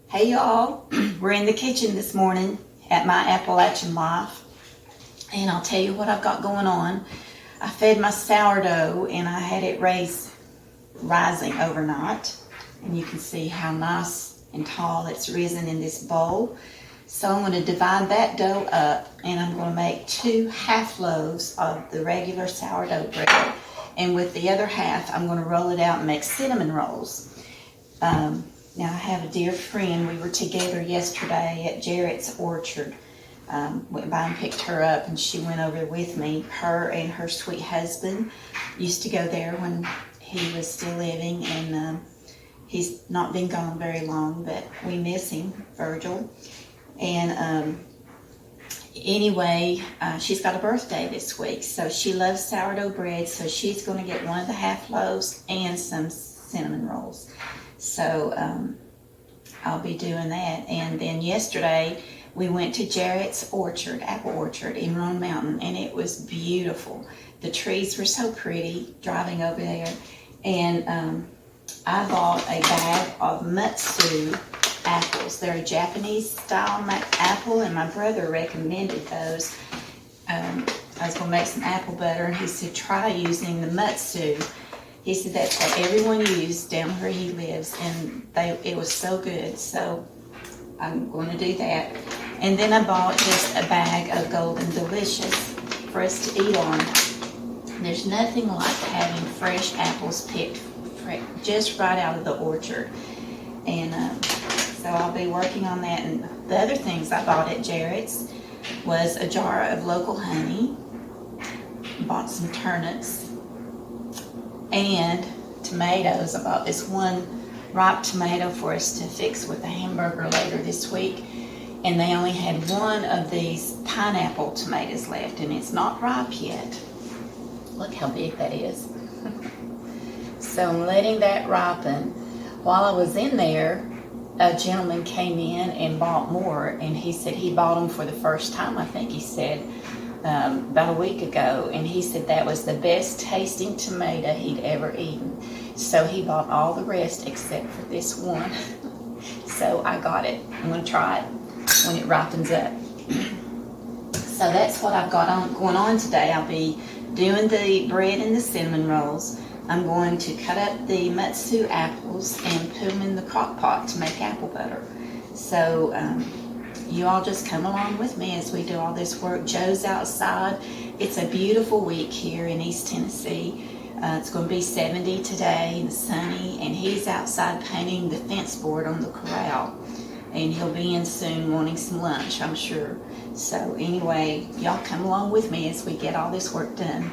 Hey y'all, we're in the kitchen this morning at my Appalachian Life, and I'll tell you what I've got going on. I fed my sourdough and I had it rising overnight, and you can see how nice and tall it's risen in this bowl. So I'm going to divide that dough up, and I'm going to make 2 half loaves of the regular sourdough bread, and with the other half I'm going to roll it out and make cinnamon rolls. Now I have a dear friend. We were together yesterday at Jarrett's orchard. Went by and picked her up, and she went over with me. Her and her sweet husband used to go there when he was still living, and he's not been gone very long, but we miss him, Virgil. And anyway, she's got a birthday this week, so she loves sourdough bread, so she's going to get one of the half loaves and some cinnamon rolls. So I'll be doing that. And then yesterday we went to Jarrett's orchard, apple orchard in Roan Mountain, and it was beautiful. The trees were so pretty driving over there. And I bought a bag of Matsu apples. They're a Japanese style apple, and my brother recommended those. I was going to make some apple butter, and he said try using the Matsu. He said that's what everyone used down where he lives, and it was so good. So I'm going to do that. And then I bought just a bag of Golden Delicious for us to eat on. There's nothing like having fresh apples picked just right out of the orchard. And so I'll be working on that. And the other things I bought at Jarrett's was a jar of local honey, bought some turnips, and tomatoes. I bought this one ripe tomato for us to fix with a hamburger later this week, and they only had one of these pineapple tomatoes left, and it's not ripe yet. Look how big that is. So I'm letting that ripen. While I was in there, a gentleman came in and bought more, and he said he bought them for the first time, I think he said, about a week ago, and he said that was the best tasting tomato he'd ever eaten. So he bought all the rest except for this one. So I got it. I'm going to try it when it ripens up. So that's what I've got going on today. I'll be doing the bread and the cinnamon rolls. I'm going to cut up the Matsu apples and put them in the crock pot to make apple butter. So you all just come along with me as we do all this work. Joe's outside. It's a beautiful week here in East Tennessee. It's going to be 70 today and sunny, and he's outside painting the fence board on the corral, and he'll be in soon wanting some lunch, I'm sure. So anyway, y'all come along with me as we get all this work done.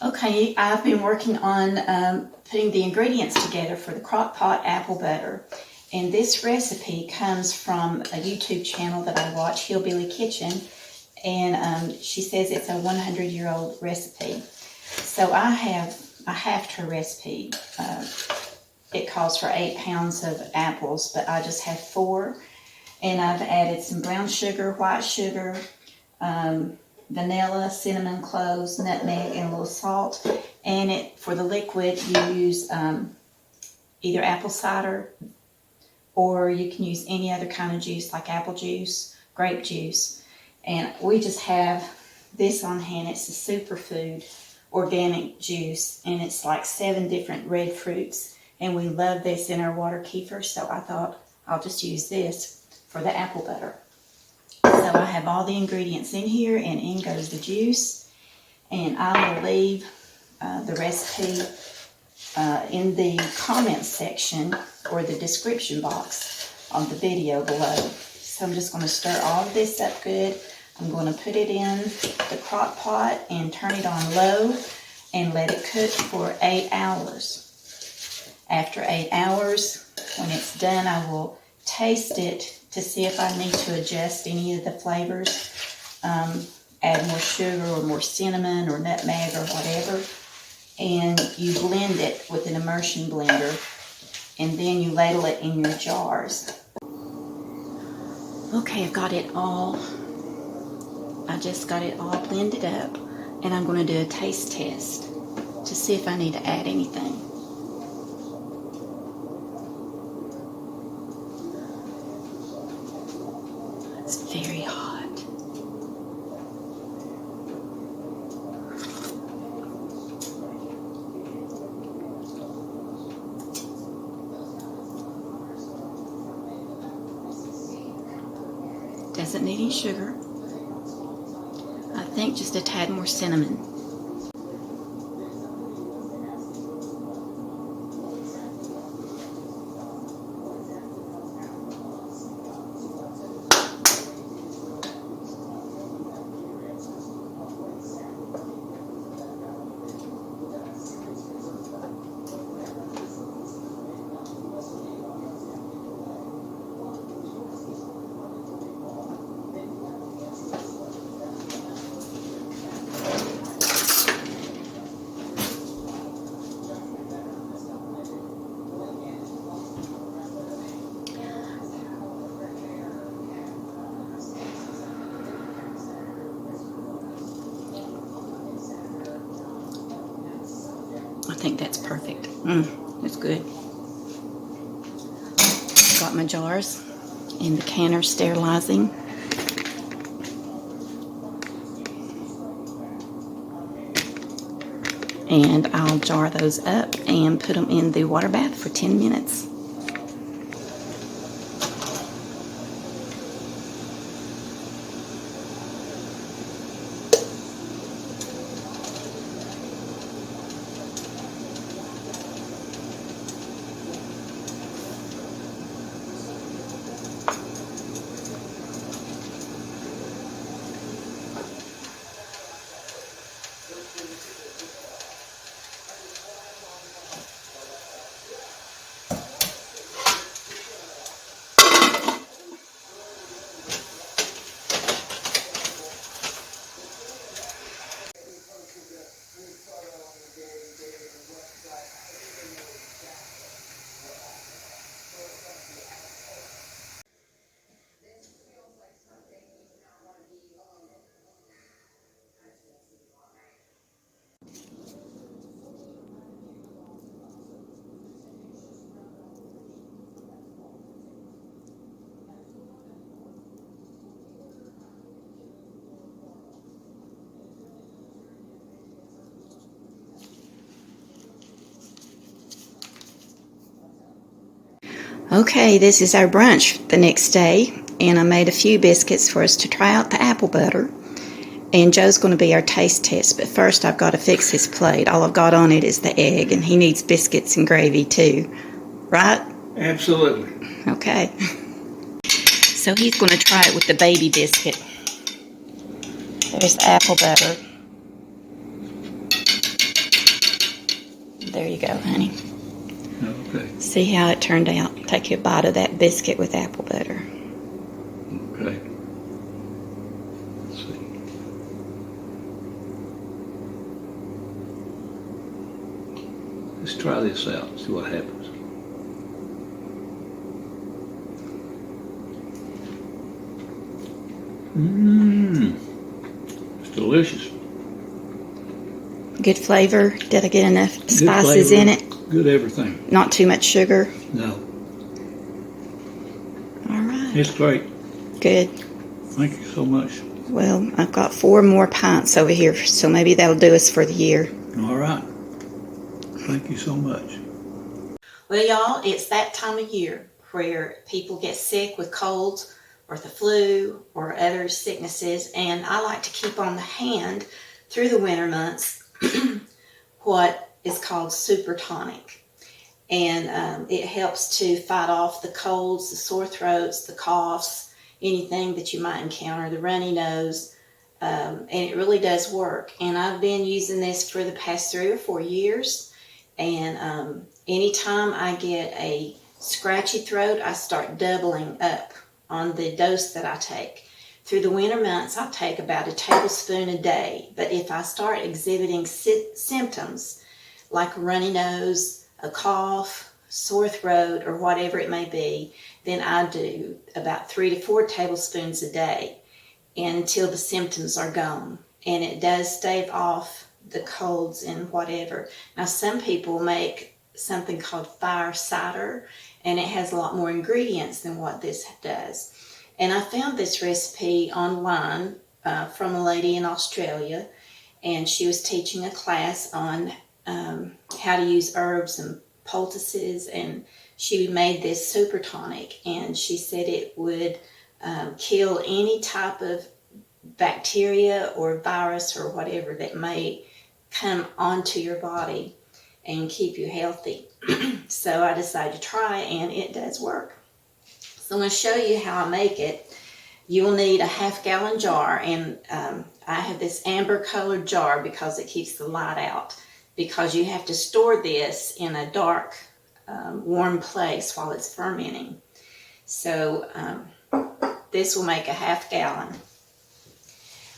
Okay, I've been working on putting the ingredients together for the crock pot apple butter. And this recipe comes from a YouTube channel that I watch, Hillbilly Kitchen. And she says it's a 100-year-old recipe. So I halved her recipe. It calls for 8 pounds of apples, but I just have 4. And I've added some brown sugar, white sugar, vanilla, cinnamon, cloves, nutmeg, and a little salt. And for the liquid, you use either apple cider, or you can use any other kind of juice like apple juice, grape juice. And we just have this on hand. It's a superfood organic juice, and it's like 7 different red fruits. And we love this in our water kefir, so I thought I'll just use this for the apple butter. So I have all the ingredients in here, and in goes the juice. And I will leave the recipe in the comments section or the description box on the video below. So I'm just going to stir all of this up good. I'm going to put it in the crock pot and turn it on low and let it cook for 8 hours. After 8 hours, when it's done, I will taste it to see if I need to adjust any of the flavors. Add more sugar or more cinnamon or nutmeg or whatever. And you blend it with an immersion blender. And then you ladle it in your jars. Okay, I've got it all. I just got it all blended up. And I'm going to do a taste test to see if I need to add anything. It's very hot. Doesn't need any sugar. I think just a tad more cinnamon. I think that's perfect. It's good. Got my jars in the canner sterilizing. And I'll jar those up and put them in the water bath for 10 minutes. Okay, this is our brunch the next day, and I made a few biscuits for us to try out the apple butter. And Joe's going to be our taste test, but first I've got to fix his plate. All I've got on it is the egg, and he needs biscuits and gravy too. Right? Absolutely. Okay. So he's going to try it with the baby biscuit. There's the apple butter. There you go, honey. Okay. See how it turned out. Take a bite of that biscuit with apple butter. Okay. Let's see. Let's try this out, see what happens. It's delicious. Good flavor. Did I get enough Good spices flavor, in it? Good everything. Not too much sugar? No. All right. It's great. Good. Thank you so much. Well, I've got 4 more pints over here, so maybe that'll do us for the year. All right. Thank you so much. Well, y'all, it's that time of year where people get sick with colds or the flu or other sicknesses, and I like to keep on the hand through the winter months what is called Super Tonic. And it helps to fight off the colds, the sore throats, the coughs, anything that you might encounter, the runny nose. And it really does work. And I've been using this for the past 3 or 4 years. And anytime I get a scratchy throat, I start doubling up on the dose that I take. Through the winter months, I take about a tablespoon a day. But if I start exhibiting symptoms like a runny nose, a cough, sore throat, or whatever it may be, then I do about 3 to 4 tablespoons a day, and until the symptoms are gone. And it does stave off the colds and whatever. Now, some people make something called fire cider, and it has a lot more ingredients than what this does. And I found this recipe online from a lady in Australia, and she was teaching a class on how to use herbs and poultices, and she made this super tonic, and she said it would kill any type of bacteria or virus or whatever that may come onto your body and keep you healthy. So I decided to try, and it does work. So I'm going to show you how I make it. You will need a half-gallon jar, and I have this amber colored jar because it keeps the light out, because you have to store this in a dark, warm place while it's fermenting. So this will make a half-gallon.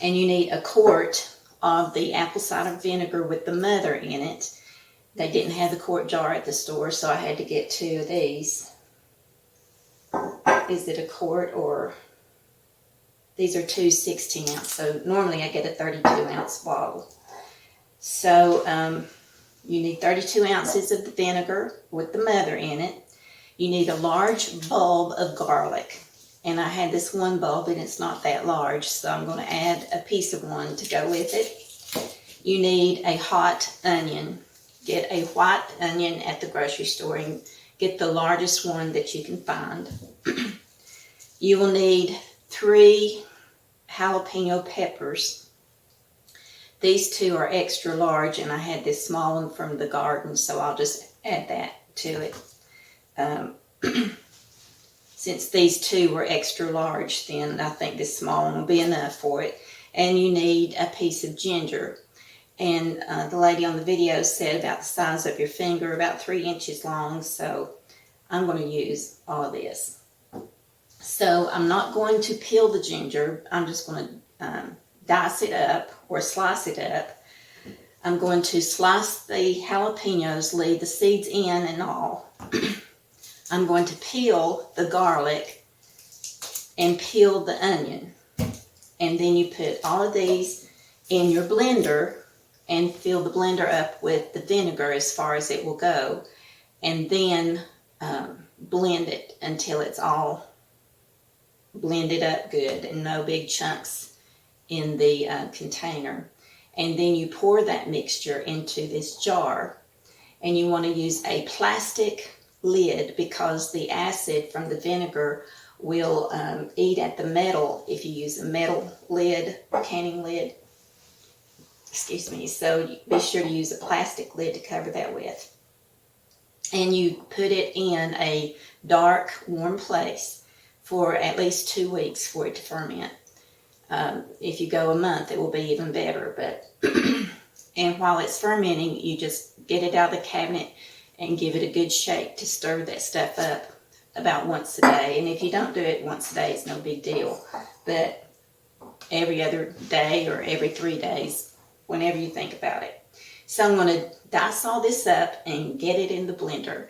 And you need a quart of the apple cider vinegar with the mother in it. They didn't have the quart jar at the store, so I had to get 2 of these. Is it a quart, or these are 2 16-ounce, so normally I get a 32-ounce bottle. So you need 32 ounces of the vinegar with the mother in it. You need a large bulb of garlic, and I had this one bulb and it's not that large, so I'm going to add a piece of one to go with it. You need a hot onion. Get a white onion at the grocery store and get the largest one that you can find. You will need 3 jalapeno peppers. These 2 are extra large, and I had this small one from the garden, so I'll just add that to it. Since these 2 were extra large, then I think this small one will be enough for it. And you need a piece of ginger. And the lady on the video said about the size of your finger, about 3 inches long, so I'm going to use all of this. So I'm not going to peel the ginger. I'm just going to dice it up or slice it up. I'm going to slice the jalapenos, leave the seeds in and all. I'm going to peel the garlic and peel the onion. And then you put all of these in your blender and fill the blender up with the vinegar as far as it will go. And then blend it until it's all blended up good and no big chunks in the container. And then you pour that mixture into this jar, and you want to use a plastic lid because the acid from the vinegar will eat at the metal if you use a metal lid, canning lid. Excuse me. So be sure to use a plastic lid to cover that with. And you put it in a dark, warm place for at least 2 weeks for it to ferment. If you go a month, it will be even better. But and while it's fermenting, you just get it out of the cabinet and give it a good shake to stir that stuff up about once a day. And if you don't do it once a day, it's no big deal. But every other day or every 3 days, whenever you think about it. So I'm going to dice all this up and get it in the blender.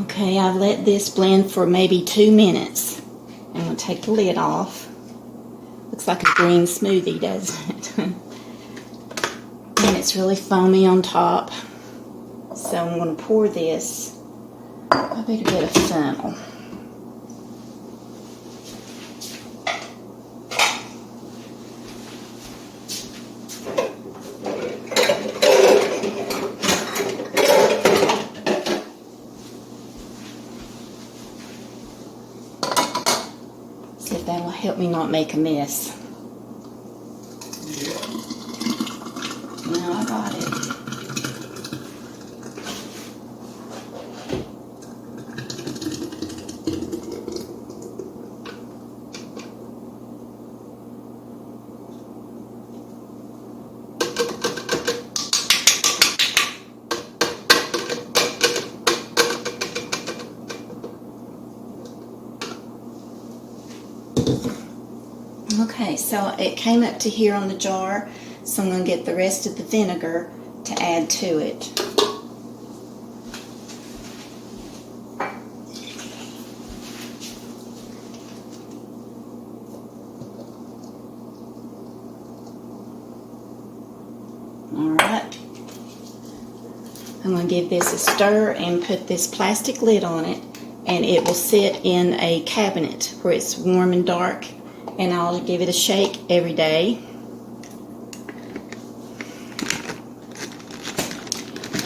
Okay, I've let this blend for maybe 2 minutes. I'm going to take the lid off. Looks like a green smoothie, doesn't it? And it's really foamy on top. So I'm going to pour this. I better get a funnel. help me not make a mess. Now I got it. Okay, so it came up to here on the jar, so I'm going to get the rest of the vinegar to add to it. Alright, I'm going to give this a stir and put this plastic lid on it, and it will sit in a cabinet where it's warm and dark. And I'll give it a shake every day.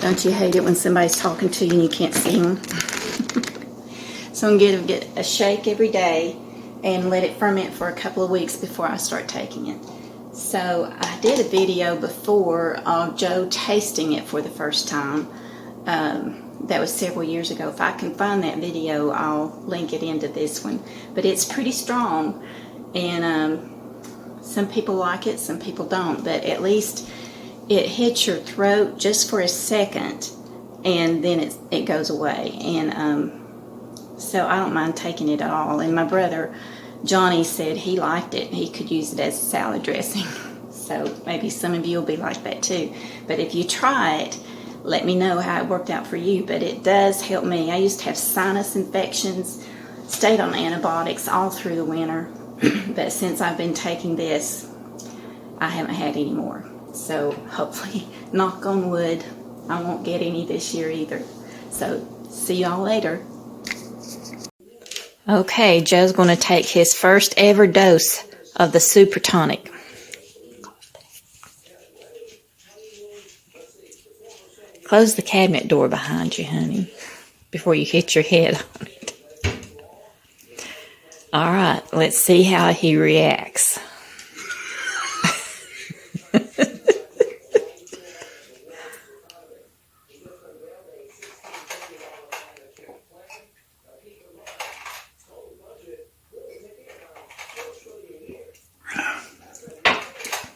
Don't you hate it when somebody's talking to you and you can't see them? So I'm going to give it a shake every day and let it ferment for a couple of weeks before I start taking it. So I did a video before of Joe tasting it for the first time. That was several years ago. If I can find that video, I'll link it into this one. But it's pretty strong. And some people like it, some people don't, but at least it hits your throat just for a second, and then it goes away. And so I don't mind taking it at all. And my brother Johnny said he liked it. He could use it as a salad dressing. So maybe some of you will be like that too. But if you try it, let me know how it worked out for you. But it does help me. I used to have sinus infections, stayed on antibiotics all through the winter. But since I've been taking this, I haven't had any more. So hopefully, knock on wood, I won't get any this year either. So see y'all later. Okay, Joe's going to take his first ever dose of the Super Tonic. Close the cabinet door behind you, honey, before you hit your head on it. All right, let's see how he reacts.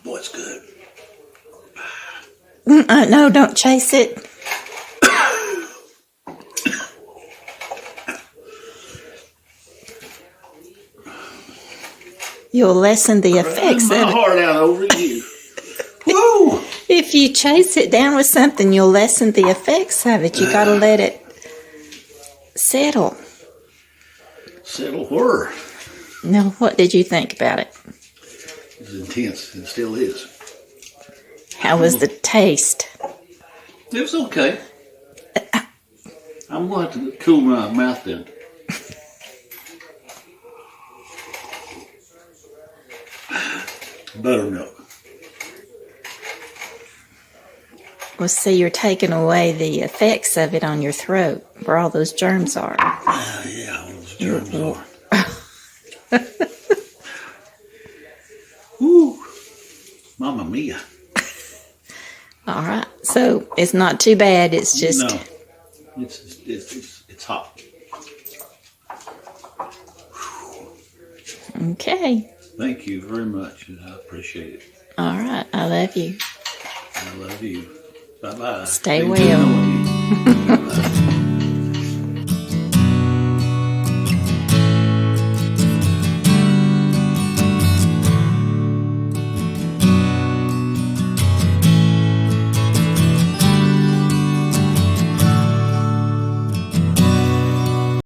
Boy, it's good. No, don't chase it. You'll lessen the effects of it. My heart out over you. Woo! If you chase it down with something, you'll lessen the effects of it. You got to let it settle. Settle where? Now, what did you think about it? It's intense. It still is. How was the taste? It was okay. I'm going to have to cool my mouth down. Buttermilk. Well, see, you're taking away the effects of it on your throat, where all those germs are. Yeah, all those germs are. Woo! Mamma mia. All right, so it's not too bad. It's just no, it's hot. Okay. Thank you very much. I appreciate it. All right, I love you. I love you. Bye bye. Stay well.